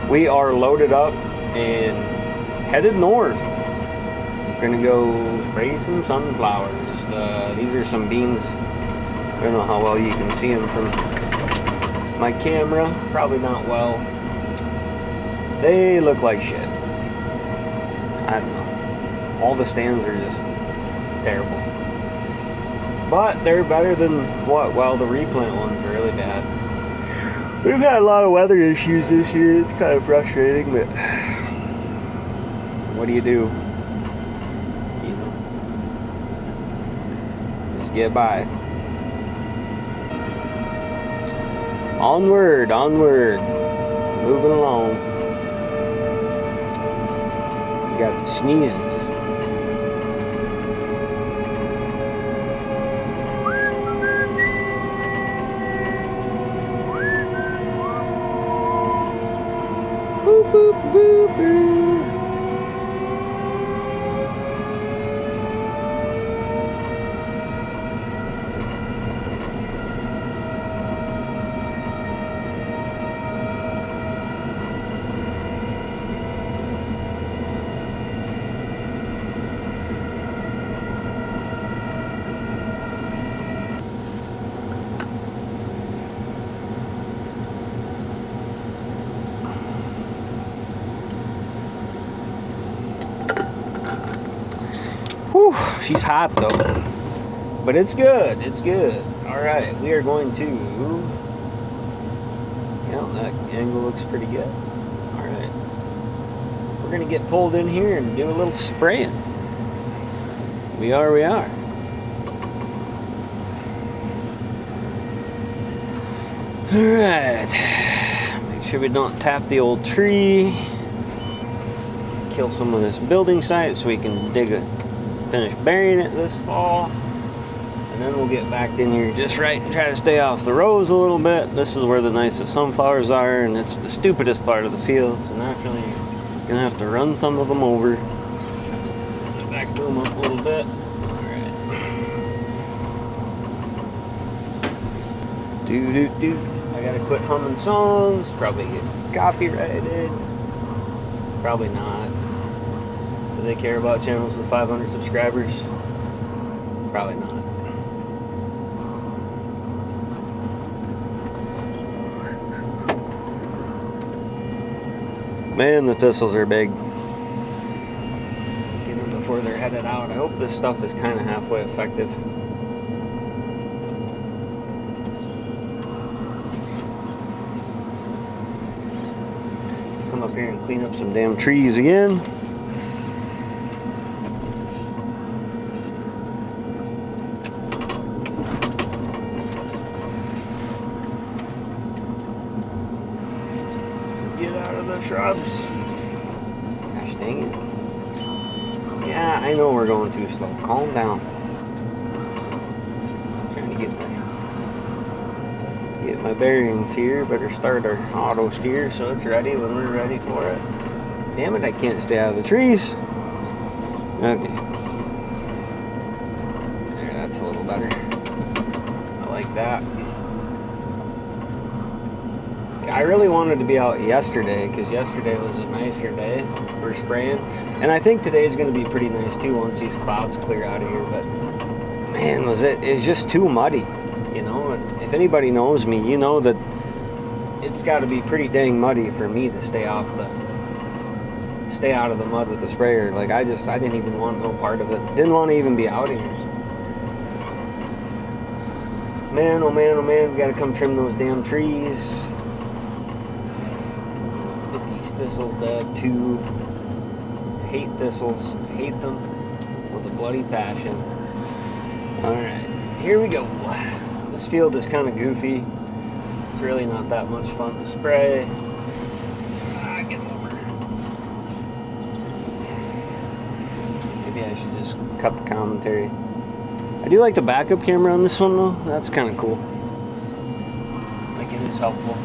We are loaded up and headed north. We're gonna go spray some sunflowers. These are some beans. I don't know how well you can see them from my camera. Probably not well. They look like shit. I don't know. All the stands are just terrible. But they're better than what? Well, the replant ones are really bad. We've had a lot of weather issues this year. It's kind of frustrating, but what do? You know, just get by. Onward, moving along. We got the sneezes. Boop, boop, boop, boop. Whew, she's hot though, but it's good. It's good. All right, we are going to. Yeah, that angle looks pretty good. All right, we're gonna get pulled in here and do a little spraying. We are. All right. Make sure we don't tap the old tree. Kill some of this building site so we can finish burying it this fall, and then we'll get back in here just right and try to stay off the rows a little bit. This is where the nicest sunflowers are, and it's the stupidest part of the field, so naturally you're gonna have to run some of them over. Back them up a little bit. Alright. I gotta quit humming songs, probably get copyrighted. Probably not. Do they care about channels with 500 subscribers? Probably not. Man, the thistles are big. Get them before they're headed out. I hope this stuff is kind of halfway effective. Let's come up here and clean up some damn trees again. Shrubs. Gosh dang it. Yeah, I know we're going too slow. Calm down. I'm trying to get my bearings here. Better start our auto steer so it's ready when we're ready for it. Damn it, I can't stay out of the trees. Okay. There, that's a little better. I like that. I really wanted to be out yesterday because yesterday was a nicer day for spraying, and I think today is going to be pretty nice too once these clouds clear out of here. But man, it's just too muddy, you know. And if anybody knows me, you know that it's got to be pretty dang muddy for me to stay out of the mud with the sprayer. Like I didn't even want no part of it. Didn't want to even be out here. Man, oh man, oh man, we got to come trim those damn trees. Thistles dead too. Hate thistles. Hate them with a bloody passion. Alright, here we go. This field is kind of goofy. It's really not that much fun to spray. Get over. Maybe I should just cut the commentary. I do like the backup camera on this one though. That's kind of cool. Like it is helpful.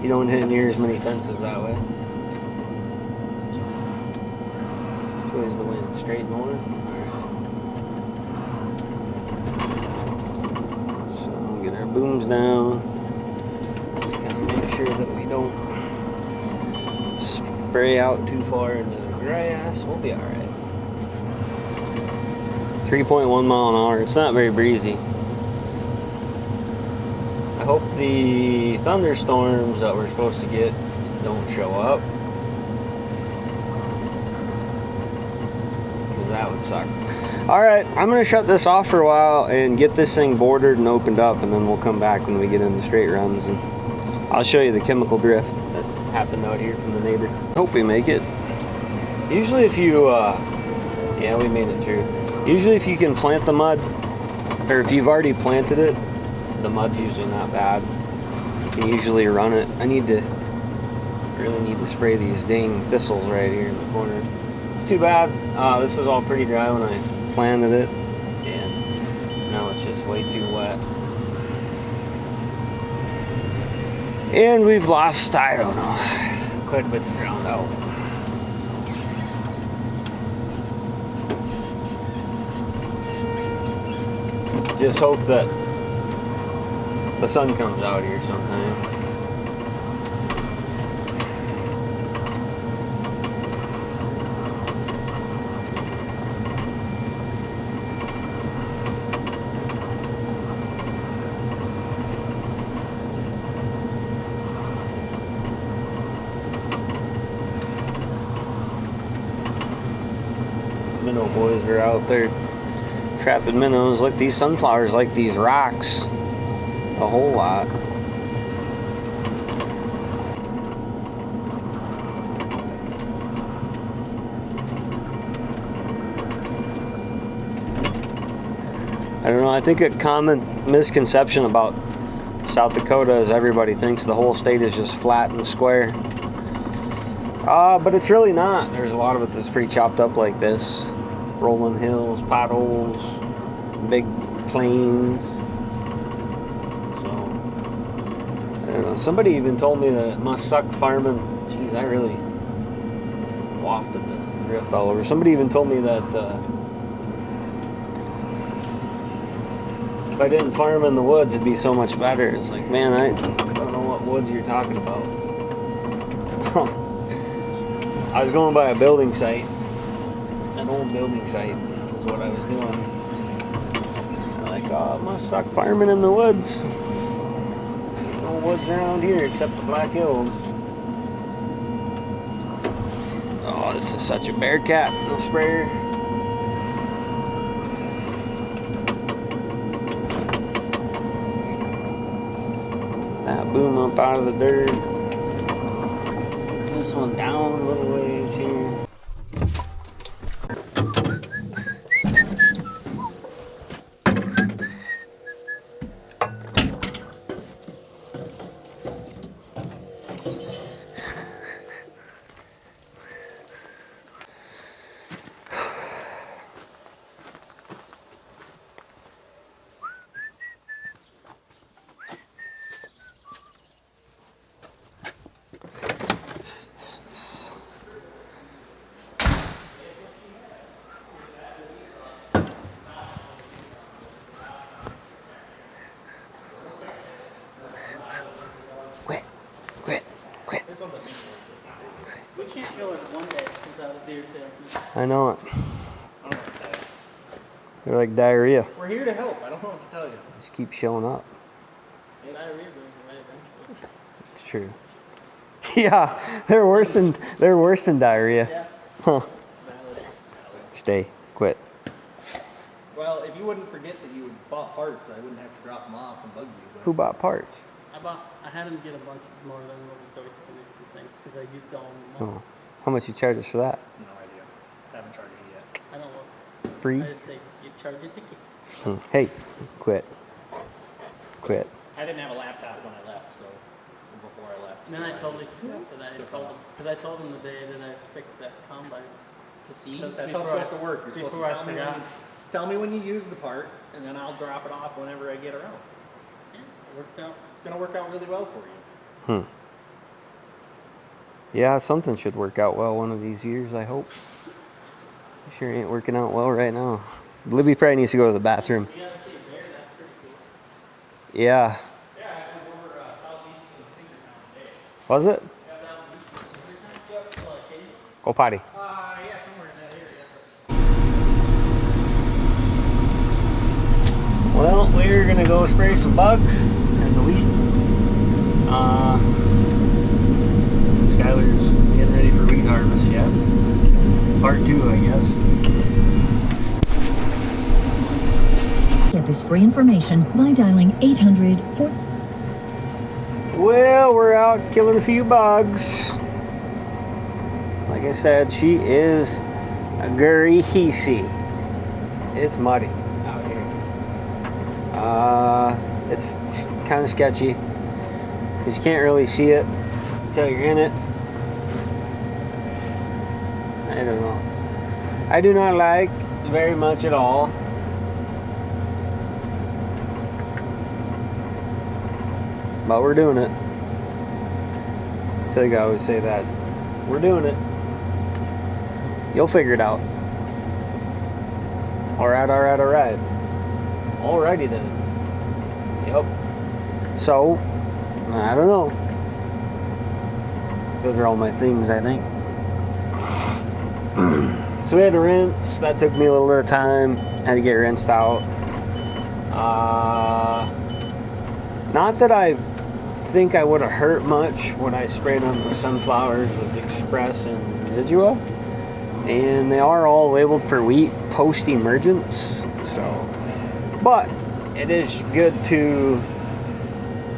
You don't hit near as many fences that way. Which way is the wind? Straight north? Alright. So get our booms down. Just gotta make sure that we don't spray out too far into the grass, we'll be alright. 3.1 mile an hour. It's not very breezy. I hope the thunderstorms that we're supposed to get don't show up, because that would suck. Alright, I'm going to shut this off for a while and get this thing bordered and opened up, and then we'll come back when we get into straight runs, and I'll show you the chemical drift that happened out here from the neighbor. Hope we make it. Usually if you, yeah, we made it through. Usually if you can plant the mud, or if you've already planted it, the mud's usually not bad. You can usually run it. I really need to spray these dang thistles right here in the corner. It's too bad. This was all pretty dry when I planted it, and now it's just way too wet. And we've lost, I don't know, quite a bit of ground out. Just hope that the sun comes out here sometime. Minnow boys are out there trapping minnows. Look, these sunflowers like these rocks a whole lot. I don't know, I think a common misconception about South Dakota is everybody thinks the whole state is just flat and square. But it's really not. There's a lot of it that's pretty chopped up like this. Rolling hills, potholes, big plains. So, I don't know. Somebody even told me that it must suck farming. Jeez, I really wafted the drift all over. Somebody even told me that if I didn't farm in the woods, it'd be so much better. It's like, man, I don't know what woods you're talking about. I was going by a building site. An old building site is what I was doing. I'm like, oh, it must suck farming in the woods. No woods around here except the Black Hills. Oh, this is such a bear cat, the sprayer. That boom up out of the dirt. This one down a little ways here. We can't go in one day without a deer sale. I know it. I don't know what to tell you. They're like diarrhea. We're here to help. I don't know what to tell you. Just keep showing up. Diarrhea goes away eventually. It's true. Yeah, they're worse than diarrhea. Yeah. Huh. Valid. Stay. Quit. Well, if you wouldn't forget that you bought parts, I wouldn't have to drop them off and bug you. But Who bought parts? I had him get a bunch more than what we basically need for things because I used all of them. Oh, how much you charge us for that? no idea. Haven't charged you yet. I don't look. Free? I just say you charge your tickets. Hey, quit. Quit. I didn't have a laptop when I left, so before I left. And then so I totally just forgot that I took told off. him because I told him the day that I fixed that combine to see. That's how it's supposed to work. You're supposed to Before I tell me when you use the part, and then I'll drop it off whenever I get around. Yeah, it worked out. It's gonna work out really well for you. Yeah, something should work out well one of these years, I hope. Sure ain't working out well right now. Libby probably needs to go to the bathroom. You gotta see a bear. That's pretty cool. Yeah. Yeah, I was over southeast of Tinkertown today. Was it? Well, Go potty. Yeah, somewhere in that area. Well, we're gonna go spray some bugs and the wheat. Skylar's getting ready for wheat harvest yet. Part 2, I guess. Get this free information by dialing 800 4. Well, we're out killing a few bugs. Like I said, she is a greasy. It's muddy out here. It's kind of sketchy because you can't really see it until you're in it. I don't know. I do not like very much at all. But we're doing it. I feel like I always say that. We're doing it. You'll figure it out. Alright. Alrighty then. Yep. So, I don't know. Those are all my things, I think. So we had to rinse. That took me a little bit of time. Had to get rinsed out. Not that I think I would have hurt much. What I sprayed on the sunflowers was Express and Zidua. And they are all labeled for wheat post-emergence. So, but it is good to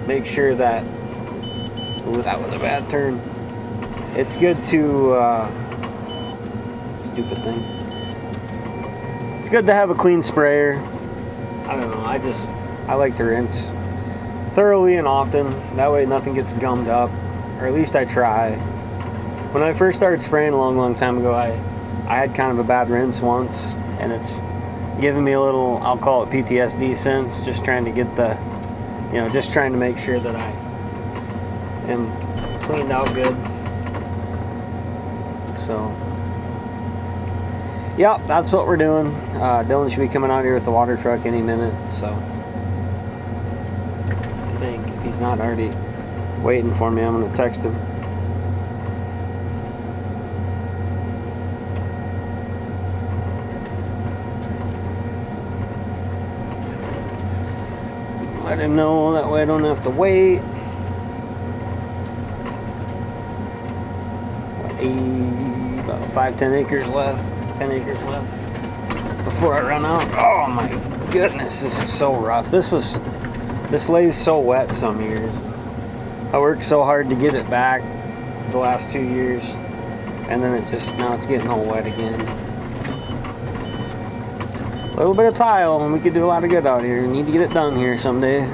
make sure that, ooh, that was a bad turn. It's good to, stupid thing. It's good to have a clean sprayer. I don't know, I like to rinse thoroughly and often. That way nothing gets gummed up, or at least I try. When I first started spraying a long time ago, I had kind of a bad rinse once, and it's giving me a little, I'll call it PTSD since, just trying to get the, just trying to make sure that I am cleaned out good. So, yep, that's what we're doing. Dylan should be coming out here with the water truck any minute, so I think if he's not already waiting for me, I'm going to text him. Let him know, that way I don't have to wait. About 5-10 acres left. 10 acres left before I run out. Oh my goodness, this is so rough. This lays so wet some years. I worked so hard to get it back the last 2 years, and then now it's getting all wet again. A little bit of tile, and we could do a lot of good out here. Need to get it done here someday.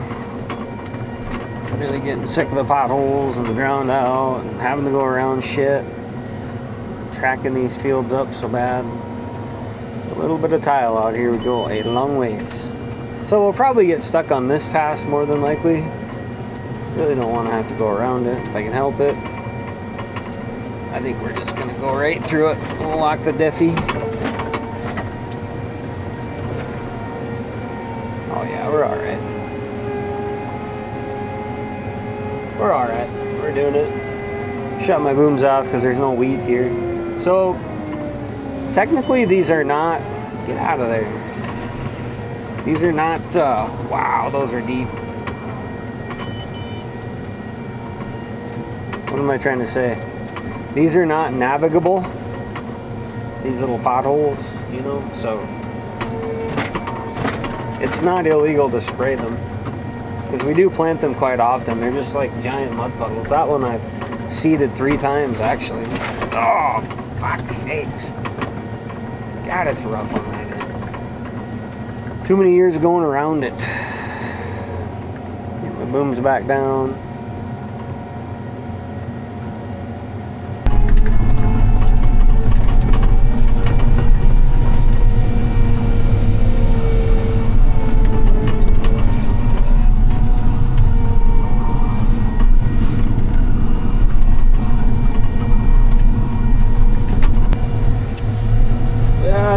Really getting sick of the potholes and the drowned out and having to go around shit. Tracking these fields up so bad. So a little bit of tile out here would go a long ways. So we'll probably get stuck on this pass more than likely. Really don't want to have to go around it if I can help it. I think we're just going to go right through it. We'll lock the diffie. Oh yeah, we're alright. We're alright. We're doing it. Shut my booms off because there's no weed here. So, technically these are not, get out of there. These are not, wow, those are deep. What am I trying to say? These are not navigable. These little potholes, so it's not illegal to spray them. Because we do plant them quite often. They're just like giant mud puddles. That one I've seeded 3 times actually. Oh, fuck's sakes. God, it's rough on that end. Too many years going around it. Get my booms back down.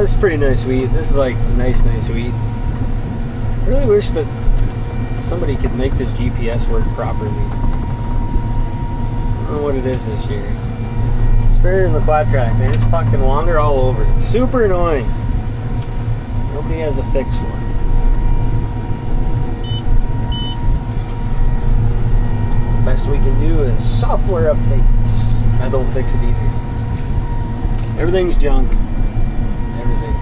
This is pretty nice wheat. This is like nice wheat. I really wish that somebody could make this GPS work properly. I don't know what it is this year. It's sprayer and the quad track, they just fucking wander all over. It's super annoying. Nobody has a fix for it. Best we can do is software updates. That don't fix it either. Everything's junk. Everything.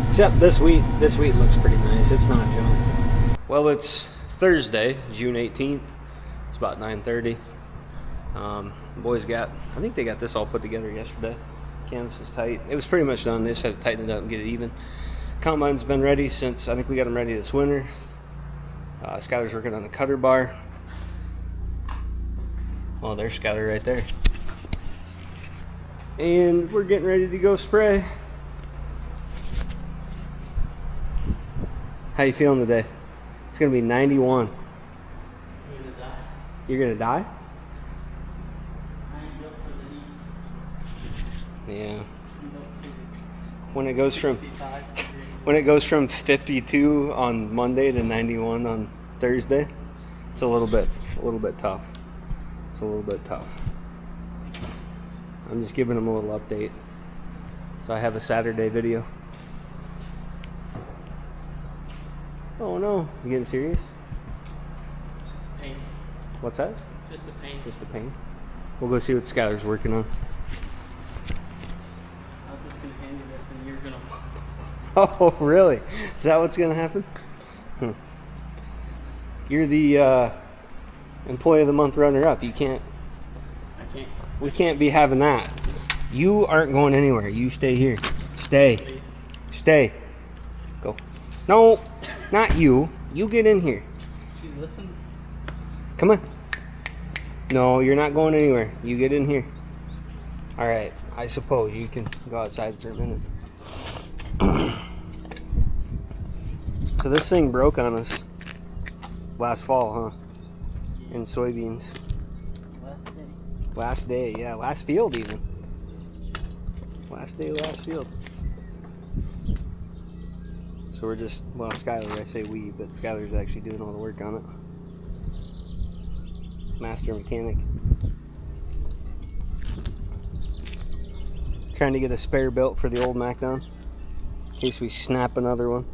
Except this wheat. This wheat looks pretty nice. It's not junk. Well, it's Thursday, June 18th. It's about 9:30. The boys I think they got this all put together yesterday. Canvas is tight. It was pretty much done. They just had to tighten it up and get it even. Combine's been ready since, I think we got them ready this winter. Skylar's working on the cutter bar. Well, there's Skylar right there. And we're getting ready to go spray. How you feeling today? It's gonna be 91. I'm gonna die. You're gonna die? I ain't built for the heat. Yeah. I'm built for When it goes from 65 degrees. when it goes from 52 on Monday to 91 on Thursday, it's a little bit tough. It's a little bit tough. I'm just giving them a little update. So I have a Saturday video. Oh no, is it getting serious? It's just a pain. What's that? Just a pain. Just a pain. We'll go see what Skylar's working on. I was just gonna hand you this and you're gonna. Oh, really? Is that what's gonna happen? You're the employee of the month runner-up. You can't. I can't. We can't be having that. You aren't going anywhere. You stay here. Stay. Stay. Go. No, not you. You get in here. She listened. Come on. No, you're not going anywhere. You get in here. All right. I suppose you can go outside for a minute. So this thing broke on us last fall, huh? In soybeans. Last day, yeah. Last field even. Last day, last field. So we're just, well, Skylar, I say we, but Skylar's actually doing all the work on it. Master mechanic. Trying to get a spare built for the old MacDon in case we snap another one.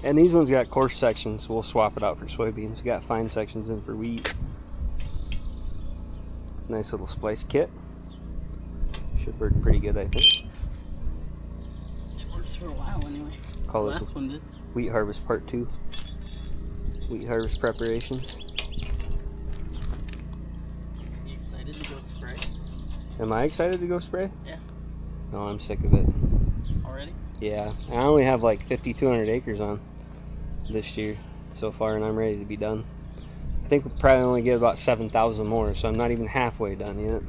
And these ones got coarse sections. We'll swap it out for soybeans. We got fine sections in for wheat. Nice little splice kit. Should work pretty good, I think. It works for a while anyway. Call The this last one did. Wheat Harvest Part 2. Wheat Harvest preparations. You excited to go spray? Am I excited to go spray? Yeah. No, I'm sick of it. Already? Yeah, I only have like 5,200 acres on this year so far, and I'm ready to be done. I think we'll probably only get about 7,000 more, so I'm not even halfway done yet.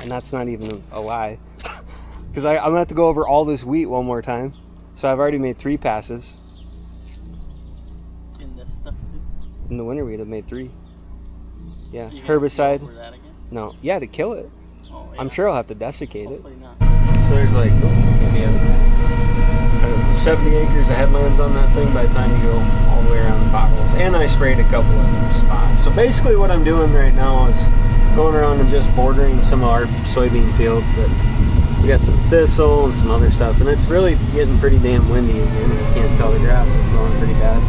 And that's not even a lie. Because I'm going to have to go over all this wheat one more time. So I've already made 3 passes. In this stuff too? In the winter wheat, I've made 3. Yeah, You gonna herbicide. go over that again? No, yeah, to kill it. Oh, yeah. I'm sure I'll have to desiccate it. Hopefully not. So there's like, maybe 70 acres of headlands on that thing by the time you go all the way around the potholes. And I sprayed a couple of them spots. So basically what I'm doing right now is going around and just bordering some of our soybean fields that we got some thistle and some other stuff. And it's really getting pretty damn windy again. If you can't tell, the grass is growing pretty bad.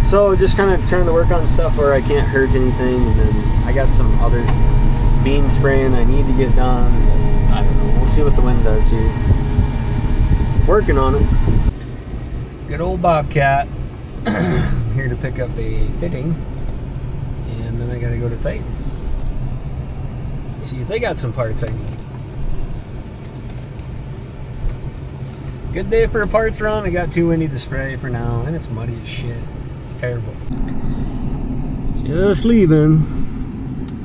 So just kind of trying to work on stuff where I can't hurt anything. And then I got some other bean spraying I need to get done. And I don't know. We'll see what the wind does here. Working on it. Good old Bobcat. Here to pick up a fitting. And then I gotta go to Titan. See if they got some parts I need. Good day for a parts run. It got too windy to spray for now. And it's muddy as shit. It's terrible. Just leaving.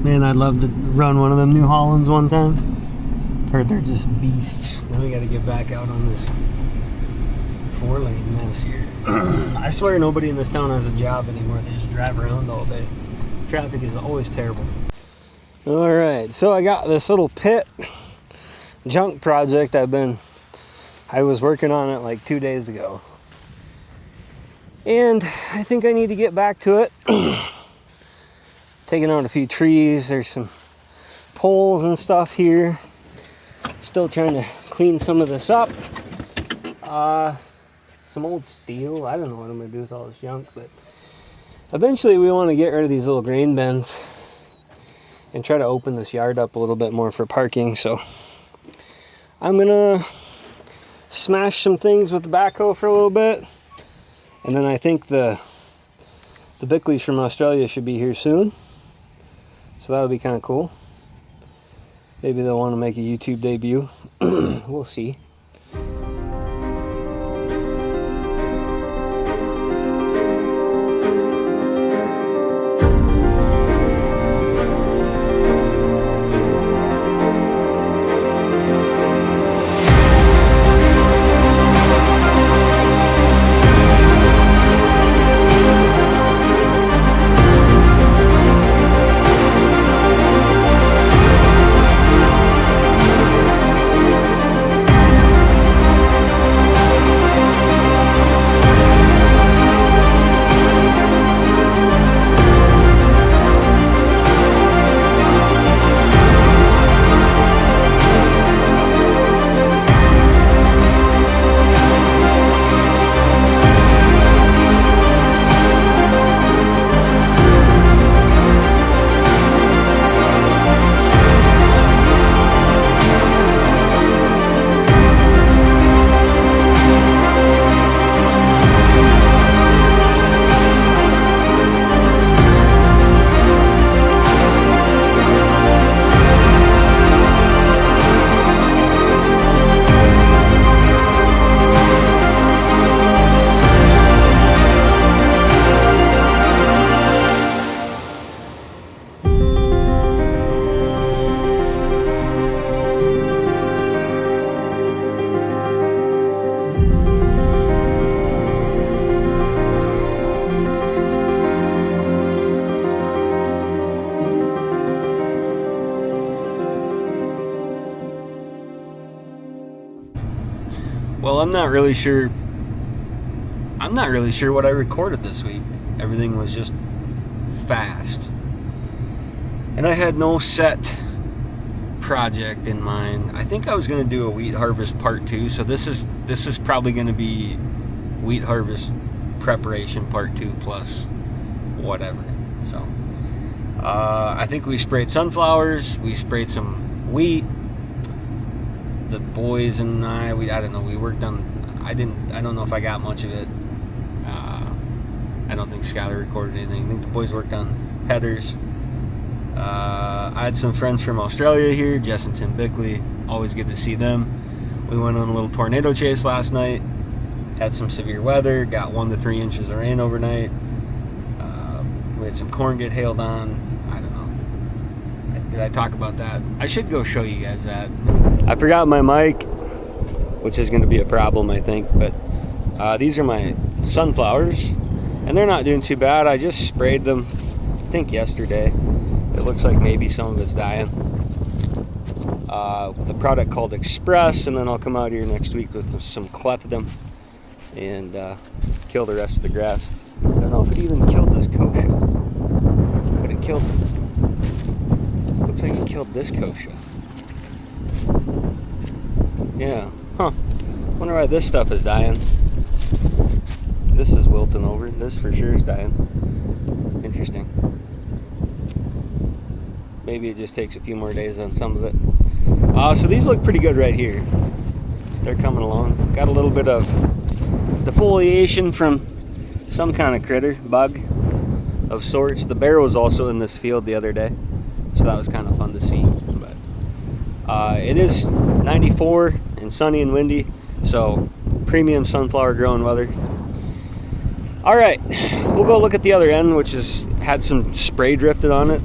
Man, I'd love to run one of them New Hollands one time. Heard they're just beasts. Now we gotta get back out on this 4-lane mess here. I swear nobody in this town has a job anymore. They just drive around all day. Traffic is always terrible. Alright, so I got this little pit junk project I was working on it like 2 days ago. And I think I need to get back to it. taking out a few trees. There's some poles and stuff here. Still trying to clean some of this up. Some old steel. I don't know what I'm going to do with all this junk, but eventually we want to get rid of these little grain bins and try to open this yard up a little bit more for parking. So I'm going to smash some things with the backhoe for a little bit. And then I think the Bickleys from Australia should be here soon. So that'll be kind of cool. Maybe they'll want to make a YouTube debut. We'll see. Well, I'm not really sure what I recorded this week. Everything was just fast. And I had no set project in mind. I think I was going to do a wheat harvest part 2, so this is probably going to be wheat harvest preparation part 2 plus whatever. So I think we sprayed sunflowers, we sprayed some wheat. The boys and I don't know, we worked on, I don't know if I got much of it. I don't think Skylar recorded anything. I think the boys worked on headers. I had some friends from Australia here, Jess and Tim Bickley. Always good to see them. We went on a little tornado chase last night. Had some severe weather, got 1 to 3 inches of rain overnight. We had some corn get hailed on. I don't know. Did I talk about that? I should go show you guys that. I forgot my mic, which is going to be a problem, I think. But these are my sunflowers, and they're not doing too bad. I just sprayed them, I think yesterday. It looks like maybe some of it's dying. With a product called Express, and then I'll come out here next week with some clethodim and kill the rest of the grass. I don't know if it even killed this kochia, but it killed, looks like it killed this kochia. Yeah, huh. Wonder why this stuff is dying. This is wilting over. This for sure is dying. Interesting. Maybe it just takes a few more days on some of it. So these look pretty good right here. They're coming along. Got a little bit of defoliation from some kind of critter, bug of sorts. The bear was also in this field the other day, so that was kind of fun to see. But it is 94 and sunny and windy, so premium sunflower growing weather. All right, we'll go look at the other end, which has had some spray drifted on it,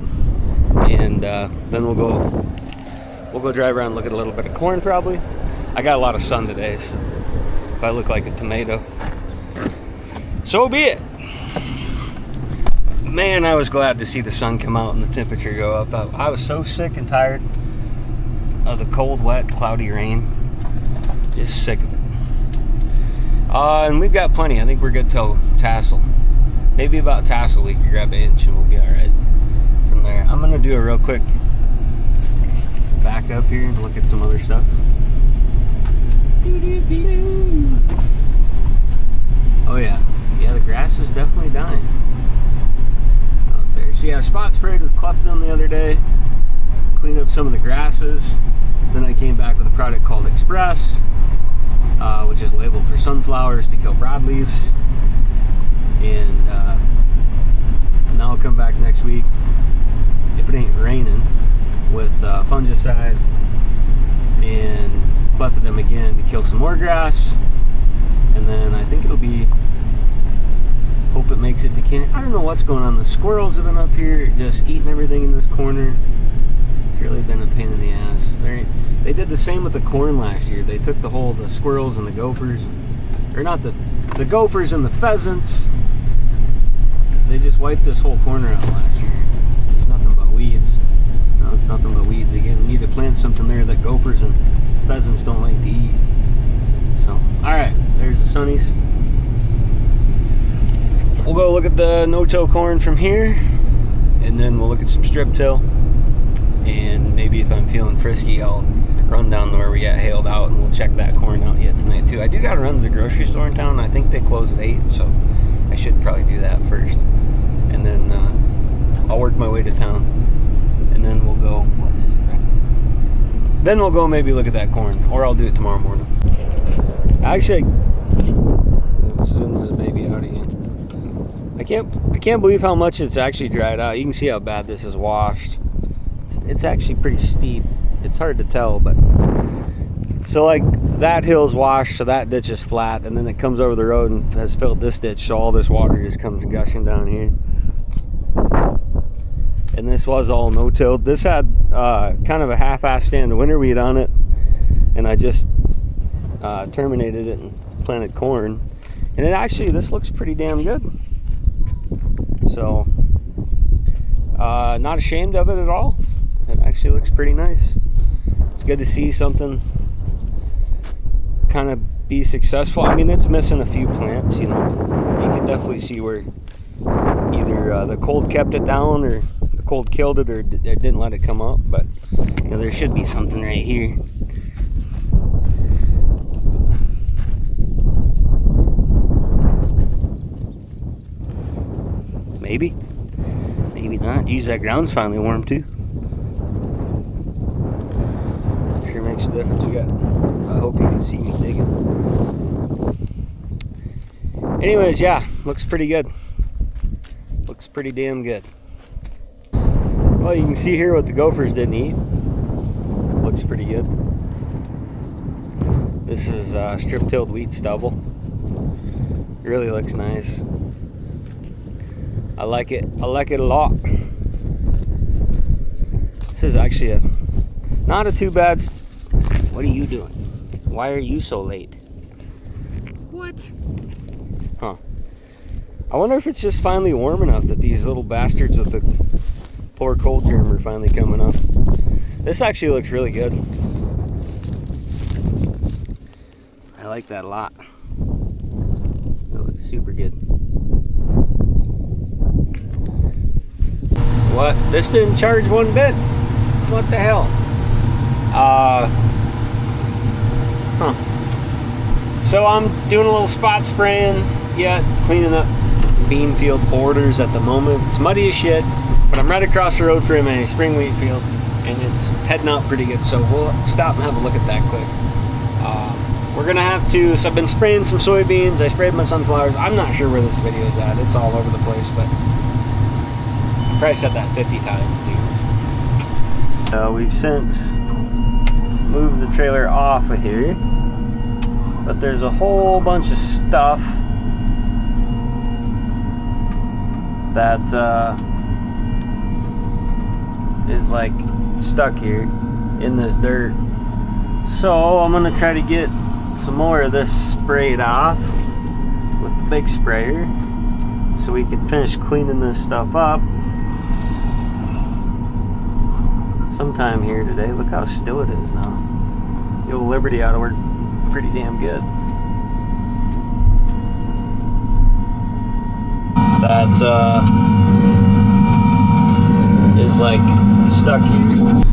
and then we'll go drive around and look at a little bit of corn probably. I got a lot of sun today, so if I look like a tomato, so be it. Man, I was glad to see the sun come out and the temperature go up. I was so sick and tired of the cold, wet, cloudy rain. Just sick of it. And we've got plenty. I think we're good till tassel. Maybe about tassel we could grab an inch and we'll be all right from do a real quick back up here and look at some other stuff. Oh yeah, the grass is definitely dying out there. So yeah, I spot sprayed with Clefton the other day, cleaned up some of the grasses. Then I came back with a product called Express, which is labeled for sunflowers to kill broadleaves. And now I'll come back next week, if it ain't raining, with fungicide and clethodim again to kill some more grass. And then I think it'll be, hope it makes it to Canada. I don't know what's going on. The squirrels have been up here just eating everything in this corner. It's really been a pain in the ass. They did the same with the corn last year. They took the squirrels and the gophers, or not the gophers and the pheasants. They just wiped this whole corner out last year. It's nothing but weeds. No, it's nothing but weeds again. We need to plant something there that gophers and pheasants don't like to eat. So, alright, there's the sunnies. We'll go look at the no-till corn from here, and then we'll look at some strip-till. And maybe if I'm feeling frisky, I'll run down to where we got hailed out, and we'll check that corn out yet tonight too. I do gotta run to the grocery store in town. I think they close at 8, so I should probably do that first. And then I'll work my way to town, and then we'll go. Then we'll go maybe look at that corn, or I'll do it tomorrow morning. Actually, let's zoom this baby out again. I can't believe how much it's actually dried out. You can see how bad this is washed. It's actually pretty steep. It's hard to tell, but so like that hill's washed, so that ditch is flat, and then it comes over the road and has filled this ditch, so all this water just comes gushing down here. And this was all no-tilled. This had kind of a half-assed stand of winter wheat on it, and I just terminated it and planted corn. And this looks pretty damn good. So not ashamed of it at all. It actually looks pretty nice. It's good to see something kind of be successful. I mean, it's missing a few plants, you know. You can definitely see where either the cold kept it down, or the cold killed it, or it didn't let it come up. But you know, there should be something right here. Maybe not. Geez, that ground's finally warm too. Sure makes a difference. I hope you can see me digging. Anyways, yeah, looks pretty good. Looks pretty damn good. Well, you can see here what the gophers didn't eat. Looks pretty good. This is strip-tilled wheat stubble. It really looks nice. I like it a lot. This is actually not a too bad. What are you doing? Why are you so late? What? Huh. I wonder if it's just finally warm enough that these little bastards with the poor cold germ are finally coming up. This actually looks really good. I like that a lot. That looks super good. What? This didn't charge one bit? What the hell? So I'm doing a little spot spraying yet, cleaning up bean field borders at the moment. It's muddy as shit, but I'm right across the road from a spring wheat field, and it's heading out pretty good, so we'll stop and have a look at that quick. We're gonna have to, so I've been spraying some soybeans, I sprayed my sunflowers. I'm not sure where this video is at, it's all over the place, but I probably said that 50 times too. We've since moved the trailer off of here, but there's a whole bunch of stuff that is like stuck here in this dirt. So I'm gonna try to get some more of this sprayed off with the big sprayer so we can finish cleaning this stuff up sometime here today. Look how still it is now. The old Liberty ought to work pretty damn good. That is like stuck here.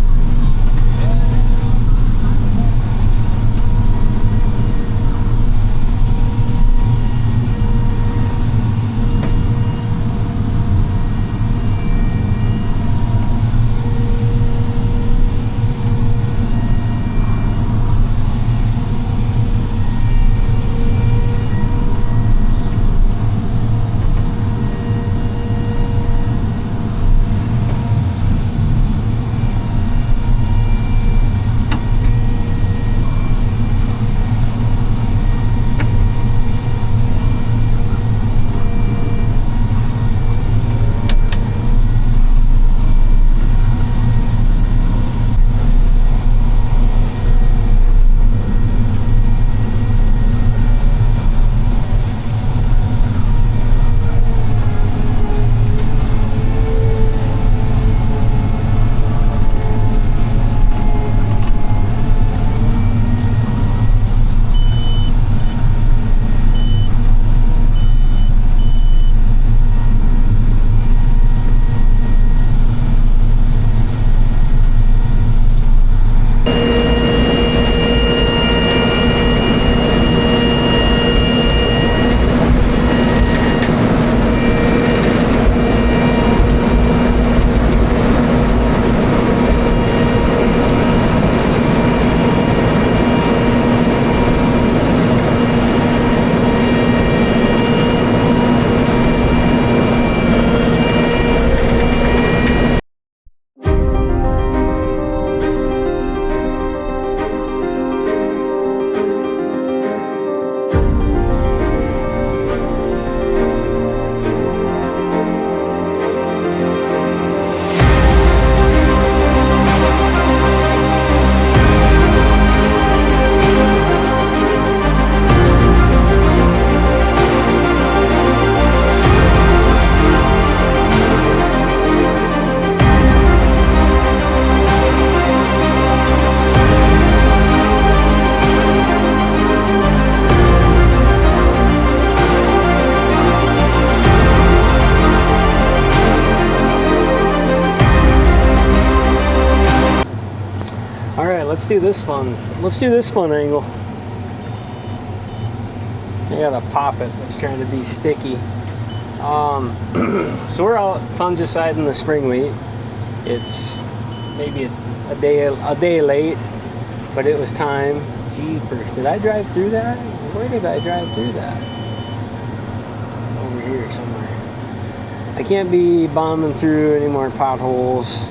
Let's do this fun. Let's do this fun angle. I gotta pop it. That's trying to be sticky. So we're out fungiciding the spring wheat. It's maybe a day late, but it was time. Jeepers! Did I drive through that? Where did I drive through that? Over here somewhere. I can't be bombing through any more potholes.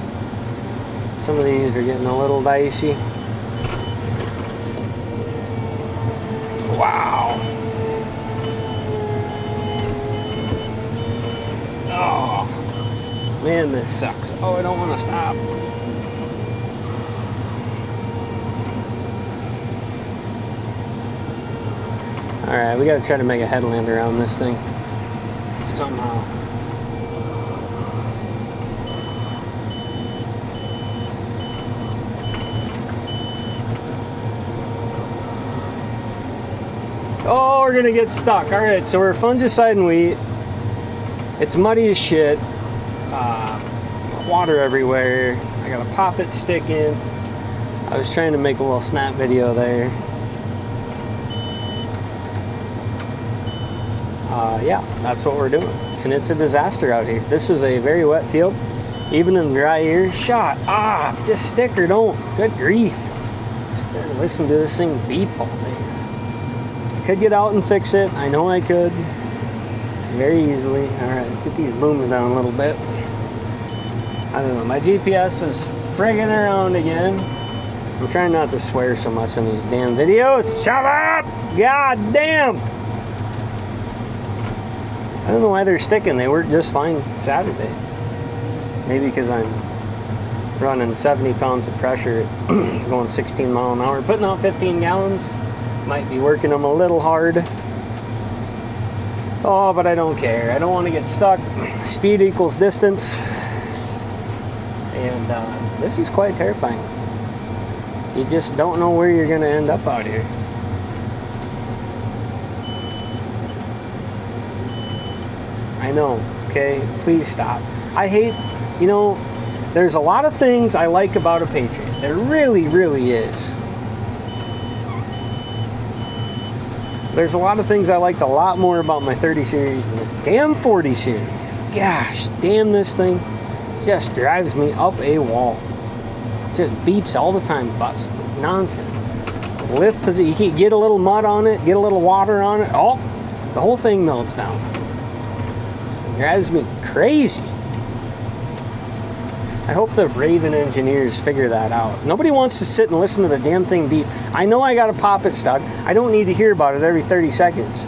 Some of these are getting a little dicey. Wow. Oh, man, this sucks. Oh, I don't want to stop. All right, we got to try to make a headland around this thing somehow. Oh, we're gonna get stuck. All right, so we're fungiciding wheat. It's muddy as shit. Water everywhere. I got a pop-it stick in. I was trying to make a little snap video there. Yeah, that's what we're doing. And it's a disaster out here. This is a very wet field. Even in dry years, shot. Just stick or don't. Good grief. Listen to this thing beep all day. Could get out and fix it. I know I could. Very easily. Alright, let's get these booms down a little bit. I don't know. My GPS is friggin' around again. I'm trying not to swear so much on these damn videos. Shut up! God damn! I don't know why they're sticking. They worked just fine Saturday. Maybe because I'm running 70 pounds of pressure, going 16 miles an hour, putting out 15 gallons. Might be working them a little hard. Oh, but I don't care. I don't want to get stuck. Speed equals distance. And this is quite terrifying. You just don't know where you're going to end up out here. I know, okay? Please stop. I hate, There's a lot of things I like about a Patriot. There really, really is. There's a lot of things I liked a lot more about my 30 series than this damn 40 series. Gosh, damn, this thing just drives me up a wall. It just beeps all the time about nonsense. Lift, because you can get a little mud on it, get a little water on it. Oh, the whole thing melts down. It drives me crazy. I hope the Raven engineers figure that out. Nobody wants to sit and listen to the damn thing beep. I know I got to pop it stuck. I don't need to hear about it every 30 seconds.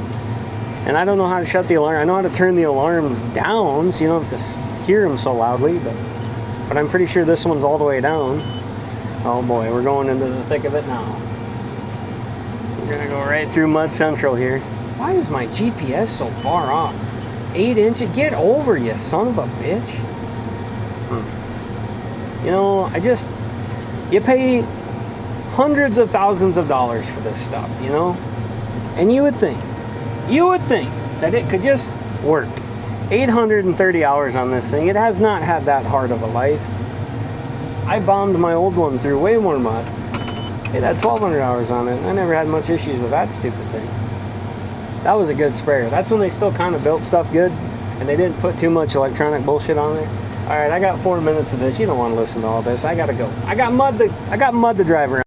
And I don't know how to shut the alarm. I know how to turn the alarms down so you don't have to hear them so loudly. But I'm pretty sure this one's all the way down. Oh boy, we're going into the thick of it now. We're going to go right through Mud Central here. Why is my GPS so far off? 8 inches? Get over, you son of a bitch. You know, you pay hundreds of thousands of dollars for this stuff, you know? And you would think that it could just work. 830 hours on this thing. It has not had that hard of a life. I bombed my old one through way more mud. It had 1,200 hours on it. I never had much issues with that stupid thing. That was a good sprayer. That's when they still kind of built stuff good, and they didn't put too much electronic bullshit on there. All right, I got 4 minutes of this. You don't want to listen to all this. I gotta go. I got mud to drive around.